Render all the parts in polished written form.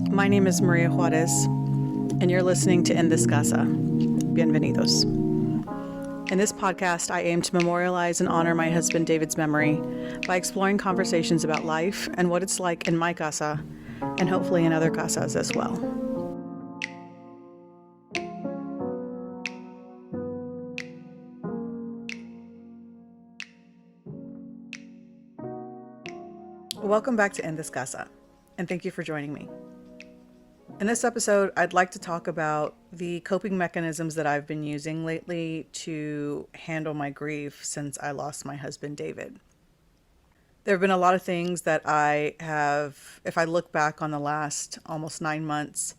My name is Maria Juarez, and you're listening to In This Casa. Bienvenidos. In this podcast, I aim to memorialize and honor my husband David's memory by exploring conversations about life and what it's like in my casa, and hopefully in other casas as well. Welcome back to In This Casa, and thank you for joining me. In this episode, I'd like to talk about the coping mechanisms that I've been using lately to handle my grief since I lost my husband, David. There have been a lot of things that I have, if I look back on the last almost 9 months,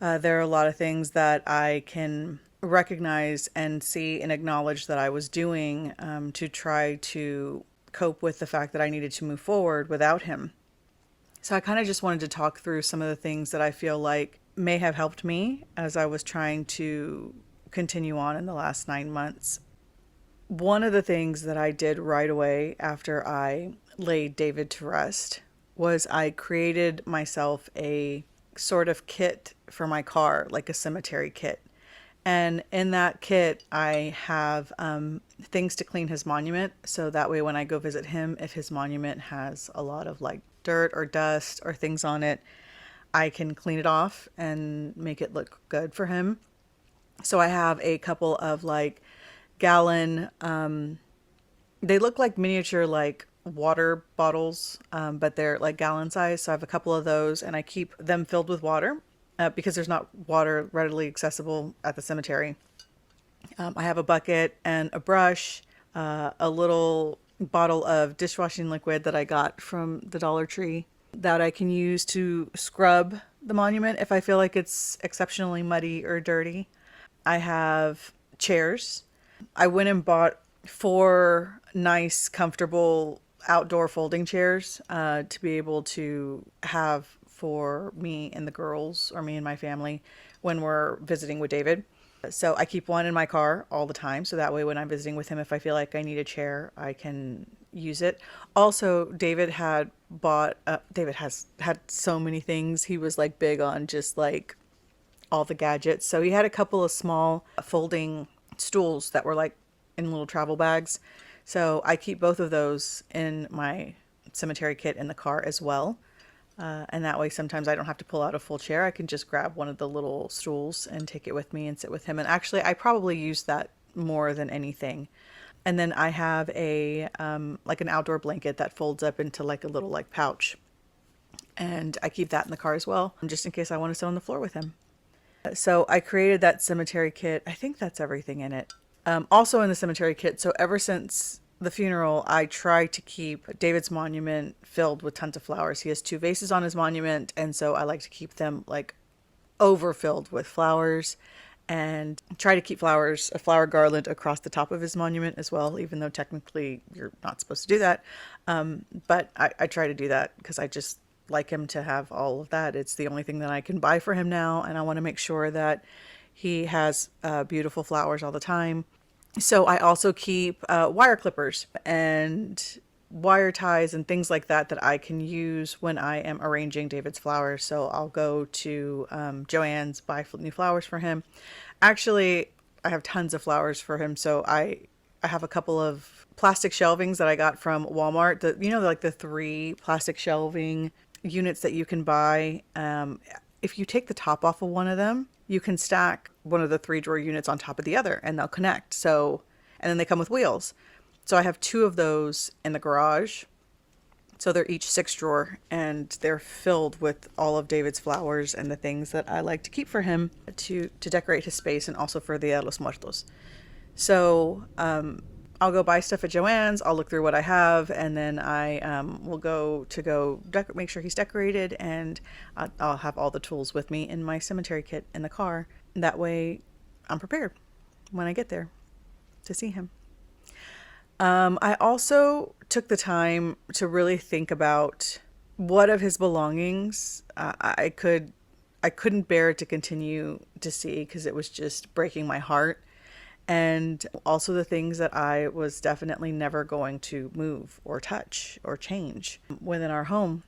there are a lot of things that I can recognize and see and acknowledge that I was doing to try to cope with the fact that I needed to move forward without him. So I kind of just wanted to talk through some of the things that I feel like may have helped me as I was trying to continue on in the last 9 months. One of the things that I did right away after I laid David to rest was I created myself a sort of kit for my car, like a cemetery kit. And in that kit, I have things to clean his monument. So that way, when I go visit him, if his monument has a lot of like dirt or dust or things on it, I can clean it off and make it look good for him. So I have a couple of like gallon, they look like miniature like water bottles, but they're like gallon size. So I have a couple of those and I keep them filled with water. Because there's not water readily accessible at the cemetery. I have a bucket and a brush, a little bottle of dishwashing liquid that I got from the Dollar Tree that I can use to scrub the monument if I feel like it's exceptionally muddy or dirty. I have chairs. I went and bought 4 nice, comfortable outdoor folding chairs to be able to have for me and the girls, or me and my family, when we're visiting with David. So I keep one in my car all the time. So that way when I'm visiting with him, if I feel like I need a chair, I can use it. Also, David has had so many things. He was like big on just like all the gadgets. So he had a couple of small folding stools that were like in little travel bags. So I keep both of those in my cemetery kit in the car as well. And that way, sometimes I don't have to pull out a full chair. I can just grab one of the little stools and take it with me and sit with him. And actually, I probably use that more than anything. And then I have a like an outdoor blanket that folds up into like a little like pouch. And I keep that in the car as well, just in case I want to sit on the floor with him. So I created that cemetery kit. I think that's everything in it. Also in the cemetery kit, so ever since the funeral, I try to keep David's monument filled with tons of flowers. He has 2 vases on his monument, and so I like to keep them like overfilled with flowers, and try to keep a flower garland across the top of his monument as well, even though technically you're not supposed to do that. But I try to do that because I just like him to have all of that. It's the only thing that I can buy for him now, and I want to make sure that he has beautiful flowers all the time. So I also keep wire clippers and wire ties and things like that that I can use when I am arranging David's flowers. So I'll go to Joann's, buy new flowers for him. Actually, I have tons of flowers for him. So I have a couple of plastic shelvings that I got from Walmart. Like the 3 plastic shelving units that you can buy. If you take the top off of one of them, you can stack one of the 3 drawer units on top of the other and they'll connect. And then they come with wheels. So I have 2 of those in the garage. So they're each 6 drawer and they're filled with all of David's flowers and the things that I like to keep for him to decorate his space and also for Dia de los Muertos. So I'll go buy stuff at Joann's. I'll look through what I have, and then I will go make sure he's decorated, and I'll have all the tools with me in my cemetery kit in the car. That way, I'm prepared when I get there to see him. I also took the time to really think about what of his belongings I couldn't bear to continue to see because it was just breaking my heart. And also the things that I was definitely never going to move or touch or change within our home.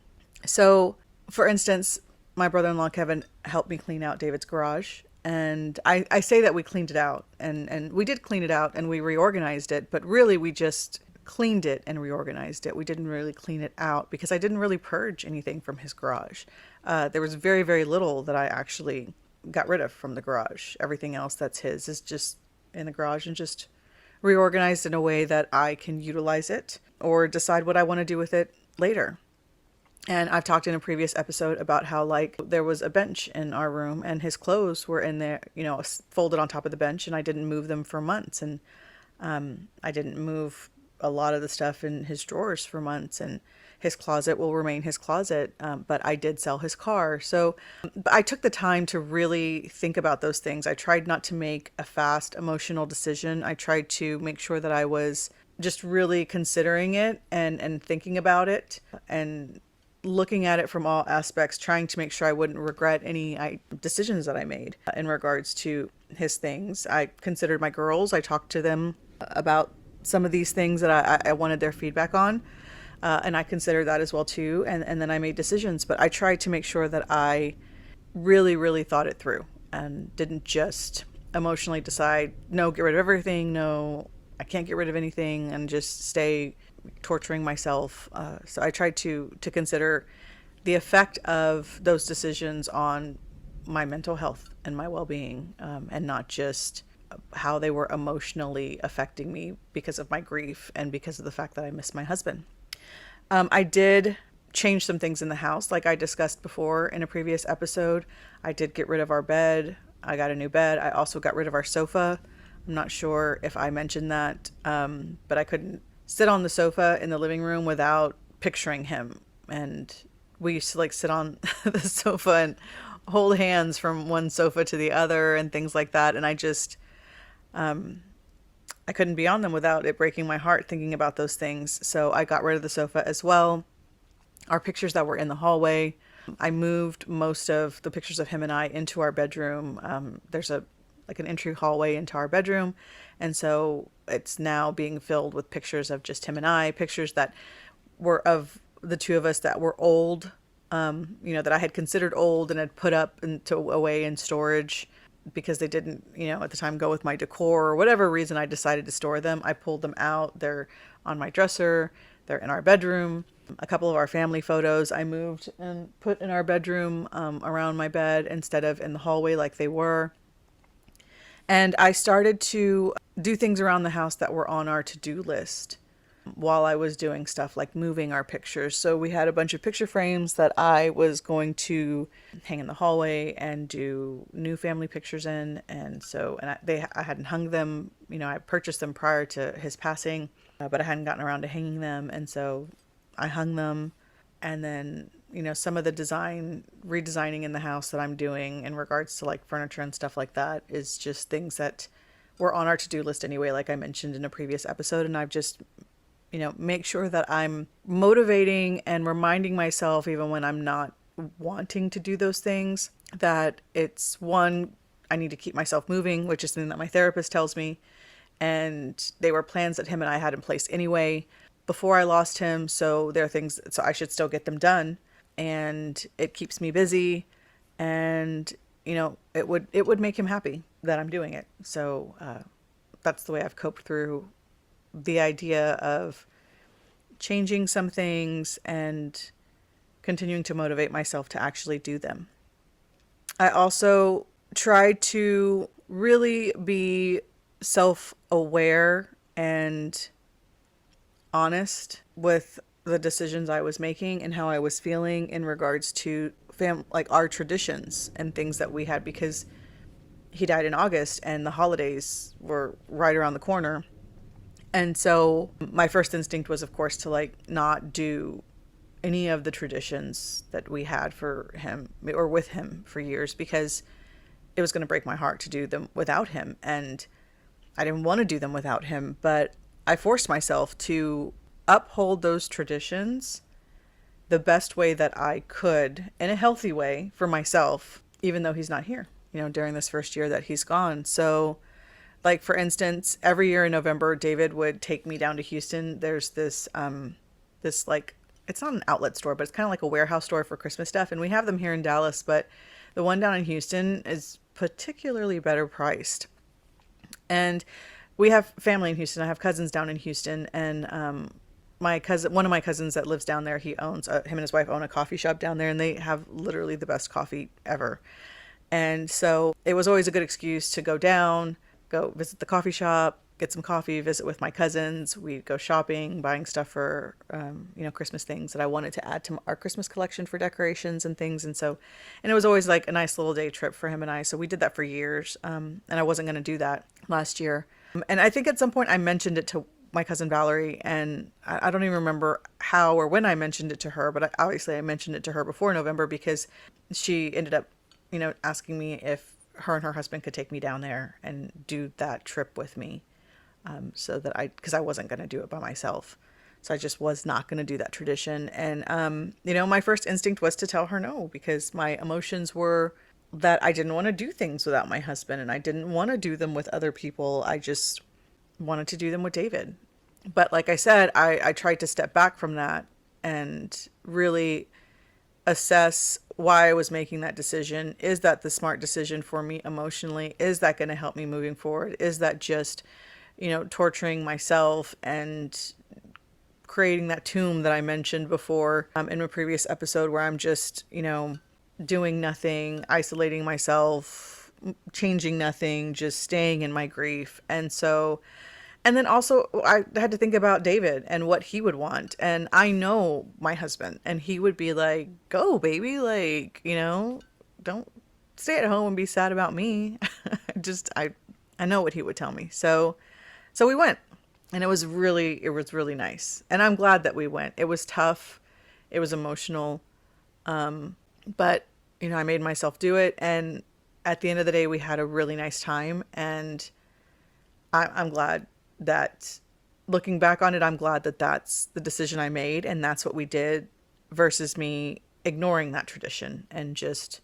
So, for instance, my brother-in-law Kevin helped me clean out David's garage. And I say that we cleaned it out, and we did clean it out and we reorganized it, but really we just cleaned it and reorganized it. We didn't really clean it out because I didn't really purge anything from his garage. There was very, very little that I actually got rid of from the garage. Everything else that's his is just in the garage and just reorganized in a way that I can utilize it or decide what I want to do with it later. And I've talked in a previous episode about how, like, there was a bench in our room and his clothes were in there, folded on top of the bench, and I didn't move them for months. And I didn't move a lot of the stuff in his drawers for months, and his closet will remain his closet. But I did sell his car. So I took the time to really think about those things. I tried not to make a fast emotional decision. I tried to make sure that I was just really considering it and thinking about it and looking at it from all aspects, trying to make sure I wouldn't regret any decisions that I made in regards to his things. I considered my girls. I talked to them about some of these things that I wanted their feedback on. And I considered that as well too. And then I made decisions, but I tried to make sure that I really, really thought it through and didn't just emotionally decide, no, get rid of everything. No, I can't get rid of anything, and just stay torturing myself. So I tried to consider the effect of those decisions on my mental health and my well-being, and not just how they were emotionally affecting me because of my grief and because of the fact that I miss my husband. I did change some things in the house, like I discussed before in a previous episode. I did get rid of our bed. I got a new bed. I also got rid of our sofa. I'm not sure if I mentioned that, but I couldn't sit on the sofa in the living room without picturing him. And we used to sit on the sofa and hold hands from one sofa to the other and things like that. And I just, I couldn't be on them without it breaking my heart thinking about those things. So I got rid of the sofa as well. Our pictures that were in the hallway, I moved most of the pictures of him and I into our bedroom. There's an entry hallway into our bedroom. And so it's now being filled with pictures of just him and I, pictures that were of the two of us that were old, that I had considered old and had put up away in storage because they didn't, at the time go with my decor or whatever reason I decided to store them. I pulled them out. They're on my dresser. They're in our bedroom. A couple of our family photos I moved and put in our bedroom, around my bed instead of in the hallway like they were. And I started to do things around the house that were on our to-do list while I was doing stuff like moving our pictures. So we had a bunch of picture frames that I was going to hang in the hallway and do new family pictures in. And I hadn't hung them, I purchased them prior to his passing, but I hadn't gotten around to hanging them. And so I hung them. And then, some of the redesigning in the house that I'm doing in regards to furniture and stuff like that is just things that were on our to-do list anyway, like I mentioned in a previous episode. And I've just, make sure that I'm motivating and reminding myself, even when I'm not wanting to do those things, that it's one, I need to keep myself moving, which is something that my therapist tells me. And they were plans that him and I had in place anyway before I lost him. So there are things, so I should still get them done. And it keeps me busy, and it would make him happy that I'm doing it. So that's the way I've coped through the idea of changing some things and continuing to motivate myself to actually do them. I also try to really be self-aware and honest with the decisions I was making and how I was feeling in regards to our traditions and things that we had, because he died in August and the holidays were right around the corner. And so my first instinct was, of course, to not do any of the traditions that we had for him or with him for years, because it was going to break my heart to do them without him. And I didn't want to do them without him, but I forced myself to uphold those traditions the best way that I could, in a healthy way for myself, even though he's not here, during this first year that he's gone. So for instance, every year in November, David would take me down to Houston. There's this it's not an outlet store, but it's kind of like a warehouse store for Christmas stuff. And we have them here in Dallas, but the one down in Houston is particularly better priced. And we have family in Houston. I have cousins down in Houston, and my cousin, one of my cousins that lives down there, he owns him and his wife own a coffee shop down there, and they have literally the best coffee ever. And so it was always a good excuse to go down, go visit the coffee shop, get some coffee, visit with my cousins. We'd go shopping, buying stuff for, Christmas things that I wanted to add to our Christmas collection for decorations and things. And it was always like a nice little day trip for him and I. So we did that for years. And I wasn't going to do that last year. And I think at some point I mentioned it to my cousin Valerie, and I don't even remember how or when I mentioned it to her, but obviously I mentioned it to her before November because she ended up, asking me if her and her husband could take me down there and do that trip with me. So that because I wasn't going to do it by myself. So I just was not going to do that tradition. And, my first instinct was to tell her no, because my emotions were that I didn't want to do things without my husband, and I didn't want to do them with other people. I just wanted to do them with David. But like I said, I tried to step back from that and really assess why I was making that decision. Is that the smart decision for me emotionally? Is that going to help me moving forward? Is that just, torturing myself and creating that tomb that I mentioned before in a previous episode where I'm just, doing nothing, isolating myself, changing nothing, just staying in my grief. And then also I had to think about David and what he would want. And I know my husband, and he would be like, go baby, like, don't stay at home and be sad about me. I know what he would tell me. So we went, and it was really nice. And I'm glad that we went. It was tough. It was emotional. But I made myself do it. And at the end of the day, we had a really nice time. And I'm glad that, looking back on it, I'm glad that that's the decision I made and that's what we did, versus me ignoring that tradition and just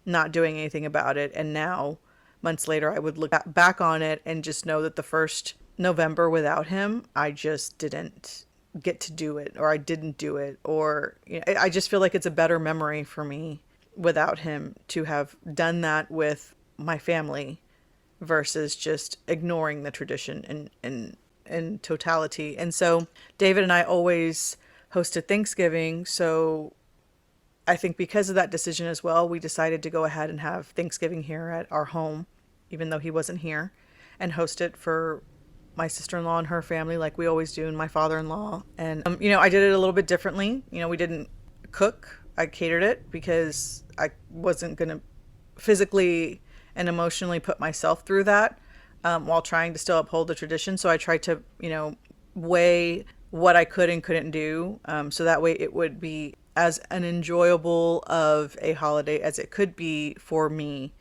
not doing anything about it. And now, months later, I would look back on it and just know that the first November without him, I just didn't get to do it, or I didn't do it, or I just feel like it's a better memory for me without him to have done that with my family versus just ignoring the tradition in totality. And so David and I always hosted Thanksgiving. So I think because of that decision as well, we decided to go ahead and have Thanksgiving here at our home, even though he wasn't here, and host it for my sister-in-law and her family like we always do, and my father-in-law. And, I did it a little bit differently. We didn't cook. I catered it because I wasn't going to physically and emotionally put myself through that while trying to still uphold the tradition. So I tried to, weigh what I could and couldn't do. So that way it would be as an enjoyable of a holiday as it could be for me,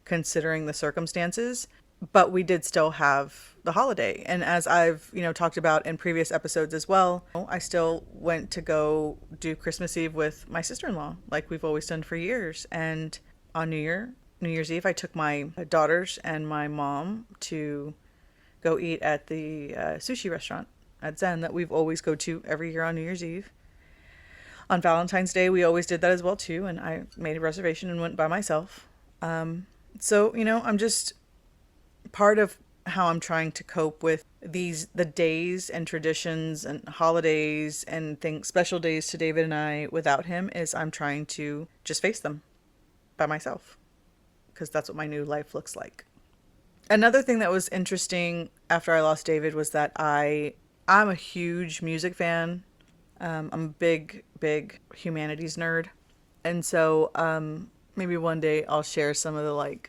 considering the circumstances. But we did still have the holiday. And as I've, talked about in previous episodes as well, I still went to go do Christmas Eve with my sister-in-law, like we've always done for years. And on New Year's Eve, I took my daughters and my mom to go eat at the sushi restaurant at Zen that we've always go to every year on New Year's Eve. On Valentine's Day, we always did that as well too, and I made a reservation and went by myself. So, I'm just, part of how I'm trying to cope with the days and traditions and holidays and things, special days to David and I without him, is I'm trying to just face them by myself, because that's what my new life looks like. Another thing that was interesting after I lost David was that I'm a huge music fan. I'm a big humanities nerd. And so maybe one day I'll share some of the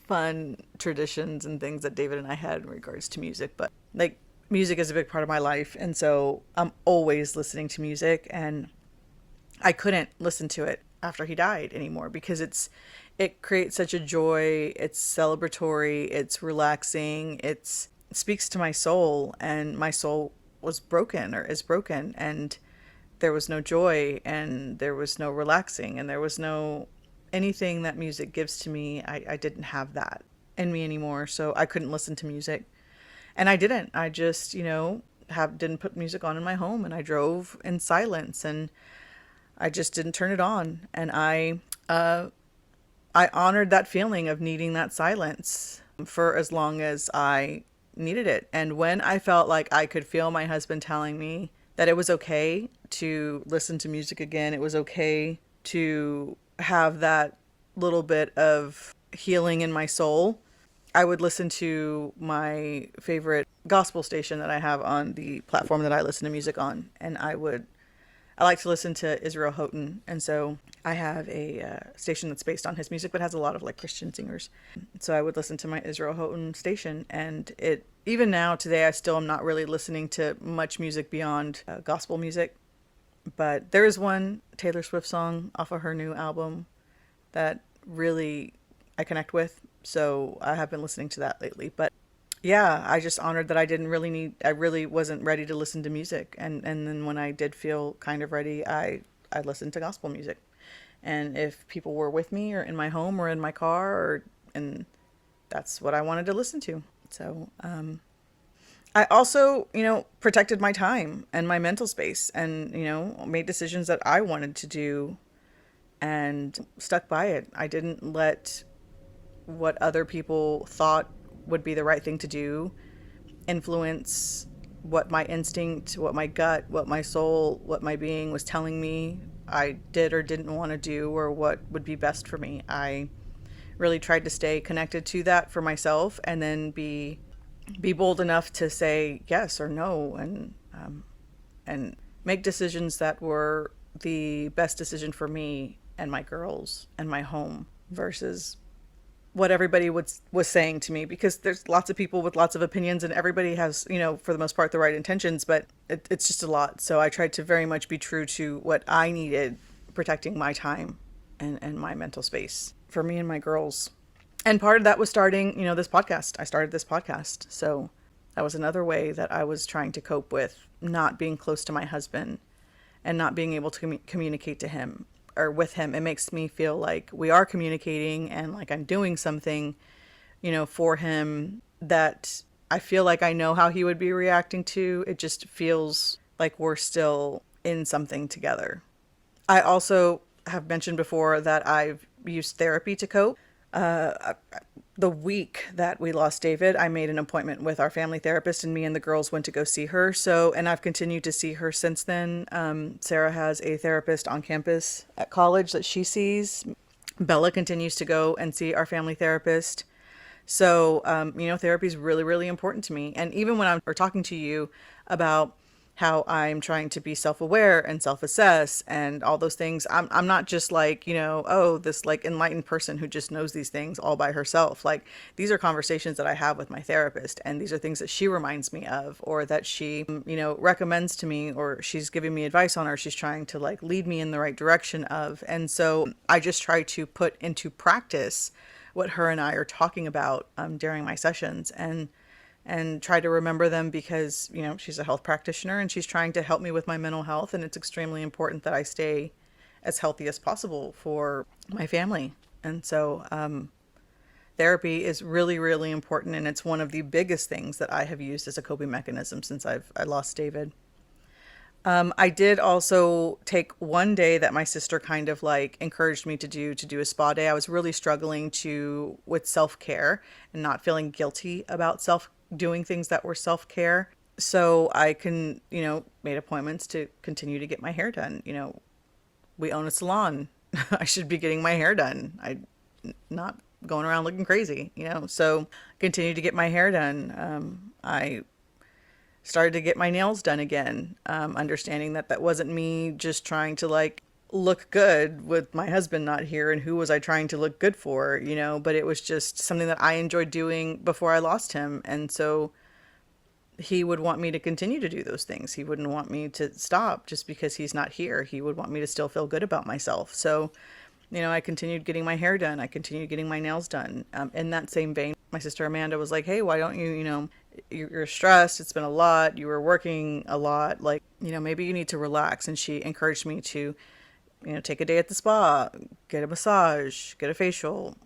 fun traditions and things that David and I had in regards to music. But music is a big part of my life. And so I'm always listening to music, and I couldn't listen to it after he died anymore because it creates such a joy. It's celebratory. It's relaxing. It speaks to my soul, and my soul was broken, or is broken, and there was no joy, and there was no relaxing, and there was no anything that music gives to me. I didn't have that in me anymore, so I couldn't listen to music, and I didn't. I just, didn't put music on in my home, and I drove in silence, and I just didn't turn it on. And I honored that feeling of needing that silence for as long as I needed it. And when I felt like I could feel my husband telling me that it was okay to listen to music again, it was okay to have that little bit of healing in my soul, I would listen to my favorite gospel station that I have on the platform that I listen to music on. And I like to listen to Israel Houghton. And so I have a station that's based on his music, but has a lot of like Christian singers. So I would listen to my Israel Houghton station. And even now today, I still am not really listening to much music beyond gospel music. But there is one Taylor Swift song off of her new album that really I connect with. So I have been listening to that lately. But yeah, I just honored that I really wasn't ready to listen to music. And then when I did feel kind of ready, I listened to gospel music. And if people were with me or in my home or in my car, and that's what I wanted to listen to. So, I also, protected my time and my mental space, and, made decisions that I wanted to do and stuck by it. I didn't let what other people thought would be the right thing to do influence what my instinct, what my gut, what my soul, what my being was telling me I did or didn't want to do, or what would be best for me. I really tried to stay connected to that for myself, and then be bold enough to say yes or no, and make decisions that were the best decision for me and my girls and my home, versus what everybody was saying to me. Because there's lots of people with lots of opinions, and everybody has, for the most part, the right intentions, but it's just a lot. So I tried to very much be true to what I needed, protecting my time and my mental space for me and my girls. And part of that was starting, this podcast. I started this podcast. So that was another way that I was trying to cope with not being close to my husband and not being able to communicate to him or with him. It makes me feel like we are communicating and like I'm doing something, for him that I feel like I know how he would be reacting to. It just feels like we're still in something together. I also have mentioned before that I've used therapy to cope. The week that we lost David, I made an appointment with our family therapist, and me and the girls went to go see her. And I've continued to see her since then. Sarah has a therapist on campus at college that she sees. Bella continues to go and see our family therapist. So, therapy is really, really important to me. And even when I'm talking to you about how I'm trying to be self-aware and self-assess and all those things, I'm not just like, this like enlightened person who just knows these things all by herself. Like, these are conversations that I have with my therapist, and these are things that she reminds me of, or that she, recommends to me, or she's giving me advice on, or she's trying to like lead me in the right direction of. And so I just try to put into practice what her and I are talking about during my sessions, and try to remember them, because, she's a health practitioner and she's trying to help me with my mental health. And it's extremely important that I stay as healthy as possible for my family. And so, therapy is really, really important. And it's one of the biggest things that I have used as a coping mechanism since I lost David. I did also take one day that my sister kind of like encouraged me to do a spa day. I was really struggling with self-care and not feeling guilty about doing things that were self-care. So I made appointments to continue to get my hair done. We own a salon. I should be getting my hair done. I'm not going around looking crazy, so continue to get my hair done. I started to get my nails done again, understanding that wasn't me just trying to like look good with my husband not here, and who was I trying to look good for, but it was just something that I enjoyed doing before I lost him. And so he would want me to continue to do those things. He wouldn't want me to stop just because he's not here. He would want me to still feel good about myself. So, I continued getting my hair done. I continued getting my nails done. In that same vein, my sister Amanda was like, hey, why don't you, you're stressed. It's been a lot. You were working a lot. Like, maybe you need to relax. And she encouraged me to, take a day at the spa, get a massage, get a facial,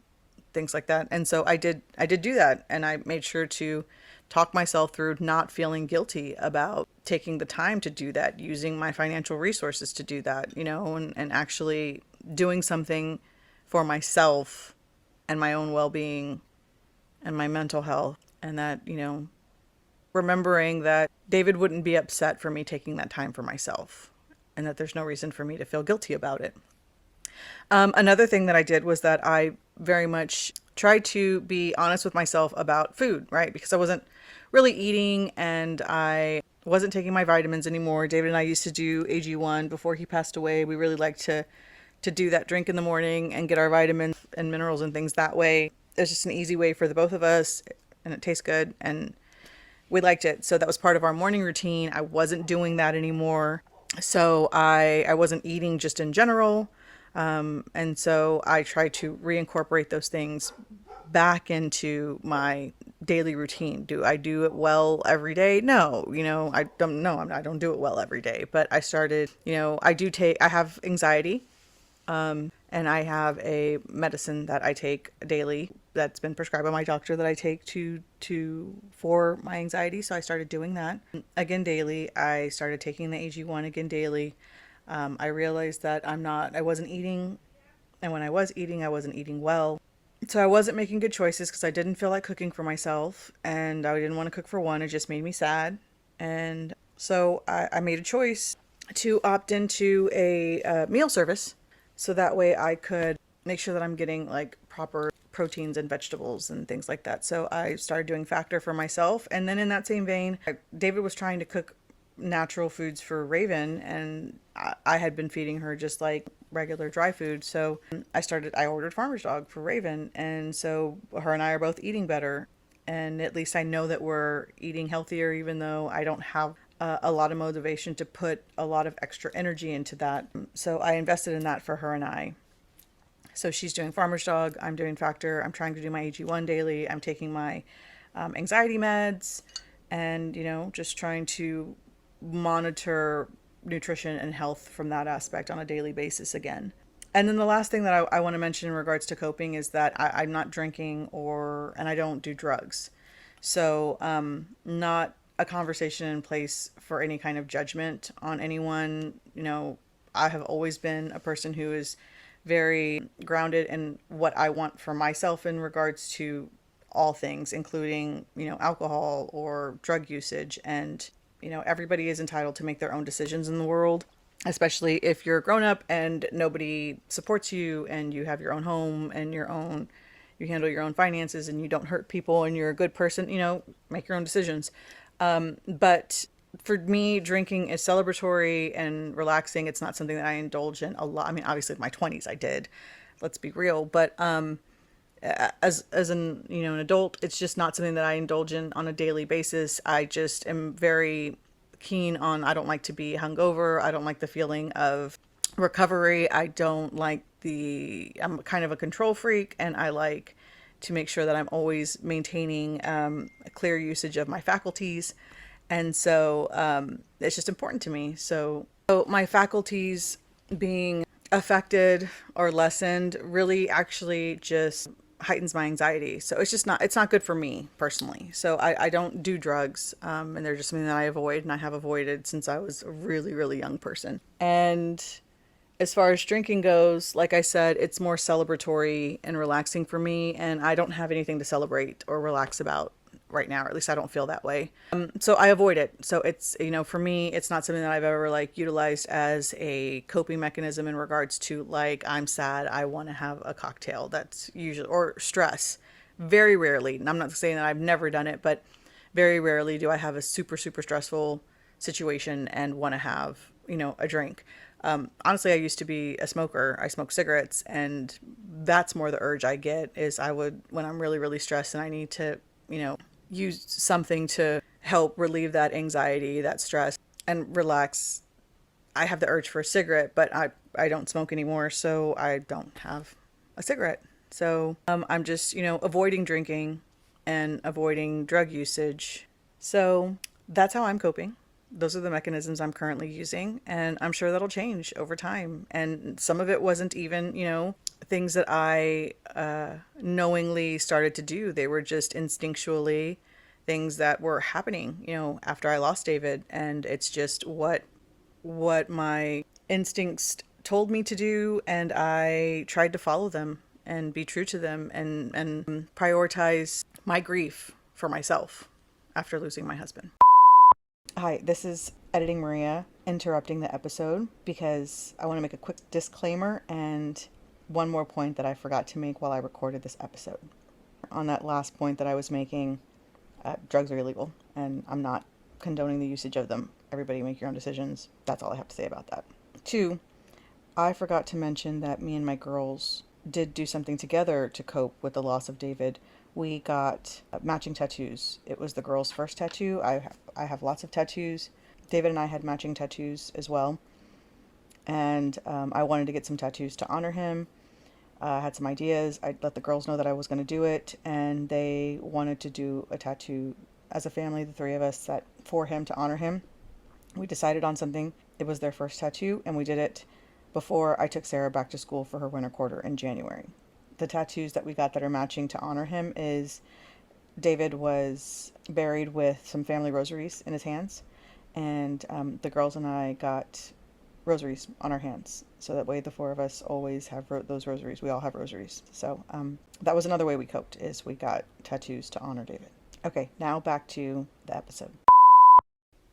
things like that. And so I did do that. And I made sure to talk myself through not feeling guilty about taking the time to do that, using my financial resources to do that, and actually doing something for myself and my own well-being and my mental health. And that, remembering that David wouldn't be upset for me taking that time for myself, and that there's no reason for me to feel guilty about it. Another thing that I did was that I very much tried to be honest with myself about food, right? Because I wasn't really eating and I wasn't taking my vitamins anymore. David and I used to do AG1 before he passed away. We really liked to do that drink in the morning and get our vitamins and minerals and things that way. It's just an easy way for the both of us, and it tastes good, and we liked it. So that was part of our morning routine. I wasn't doing that anymore. So I wasn't eating just in general. And so I try to reincorporate those things back into my daily routine. Do I do it well every day? No, I don't know. I don't do it well every day, but I started, I have anxiety. And I have a medicine that I take daily that's been prescribed by my doctor that I take for my anxiety. So I started doing that again daily. I started taking the AG1 again daily. I realized that I wasn't eating. And when I was eating, I wasn't eating well. So I wasn't making good choices because I didn't feel like cooking for myself. And I didn't want to cook for one. It just made me sad. And so I made a choice to opt into a meal service. So that way I could make sure that I'm getting like proper proteins and vegetables and things like that. So I started doing Factor for myself. And then in that same vein, David was trying to cook natural foods for Raven, and I had been feeding her just like regular dry food. So I ordered Farmer's Dog for Raven. And so her and I are both eating better. And at least I know that we're eating healthier, even though I don't have a lot of motivation to put a lot of extra energy into that. So I invested in that for her and I. So she's doing Farmer's Dog, I'm doing Factor, I'm trying to do my AG1 daily, I'm taking my anxiety meds, and, just trying to monitor nutrition and health from that aspect on a daily basis again. And then the last thing that I want to mention in regards to coping is that I'm not drinking and I don't do drugs. So not a conversation in place for any kind of judgment on anyone. I have always been a person who is very grounded in what I want for myself in regards to all things, including, alcohol or drug usage. And, everybody is entitled to make their own decisions in the world, especially if you're grown up and nobody supports you and you have your own home and you handle your own finances and you don't hurt people and you're a good person, make your own decisions. But for me, drinking is celebratory and relaxing. It's not something that I indulge in a lot. I mean, obviously in my 20s I did, let's be real, but as an adult, it's just not something that I indulge in on a daily basis. I just am very keen on, I don't like to be hungover. I don't like the feeling of recovery. I'm kind of a control freak, and I like to make sure that I'm always maintaining a clear usage of my faculties. And so it's just important to me. So my faculties being affected or lessened really actually just heightens my anxiety. So it's not good for me personally. So I don't do drugs, and they're just something that I avoid, and I have avoided since I was a really, really young person. And as far as drinking goes, like I said, it's more celebratory and relaxing for me, and I don't have anything to celebrate or relax about right now, or at least I don't feel that way. So I avoid it. So it's, for me, it's not something that I've ever utilized as a coping mechanism in regards to I'm sad, I want to have a cocktail. That's usually, or stress. Very rarely, and I'm not saying that I've never done it, but very rarely do I have a super, super stressful situation and want to have, a drink. Honestly, I used to be a smoker. I smoke cigarettes, and that's more the urge I get is when I'm really, really stressed and I need to, use something to help relieve that anxiety, that stress, and relax. I have the urge for a cigarette, but I don't smoke anymore, so I don't have a cigarette. So I'm just, avoiding drinking and avoiding drug usage. So that's how I'm coping. Those are the mechanisms I'm currently using, and I'm sure that'll change over time. And some of it wasn't even, things that I knowingly started to do. They were just instinctually things that were happening, after I lost David. And it's just what my instincts told me to do, and I tried to follow them and be true to them, and prioritize my grief for myself after losing my husband. Hi, this is Editing Maria interrupting the episode because I want to make a quick disclaimer and one more point that I forgot to make while I recorded this episode. On that last point that I was making, drugs are illegal, and I'm not condoning the usage of them. Everybody make your own decisions. That's all I have to say about that. 2, I forgot to mention that me and my girls did do something together to cope with the loss of David. We got matching tattoos. It was the girl's first tattoo. I have lots of tattoos. David and I had matching tattoos as well. And I wanted to get some tattoos to honor him. I had some ideas. I let the girls know that I was going to do it. And they wanted to do a tattoo as a family, the 3 of us, that for him, to honor him. We decided on something. It was their first tattoo, and we did it before I took Sarah back to school for her winter quarter in January. The tattoos that we got that are matching to honor him is David was buried with some family rosaries in his hands, and the girls and I got rosaries on our hands, so that way the 4 of us always have those rosaries. We all have rosaries. So that was another way we coped, is we got tattoos to honor David. Okay, now back to the episode.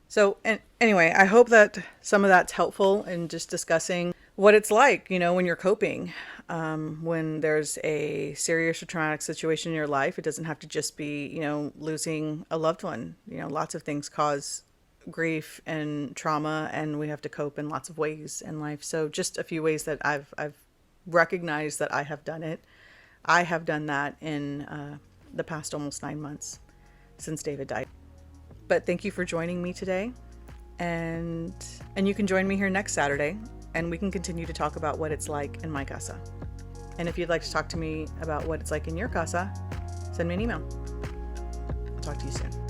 So anyway, I hope that some of that's helpful in just discussing what it's like, when you're coping. When there's a serious or traumatic situation in your life, it doesn't have to just be, losing a loved one. Lots of things cause grief and trauma, and we have to cope in lots of ways in life. So just a few ways that I've recognized that I have done it. I have done that in the past almost 9 months since David died. But thank you for joining me today, and you can join me here next Saturday, and we can continue to talk about what it's like in my casa. And if you'd like to talk to me about what it's like in your casa, send me an email. I'll talk to you soon.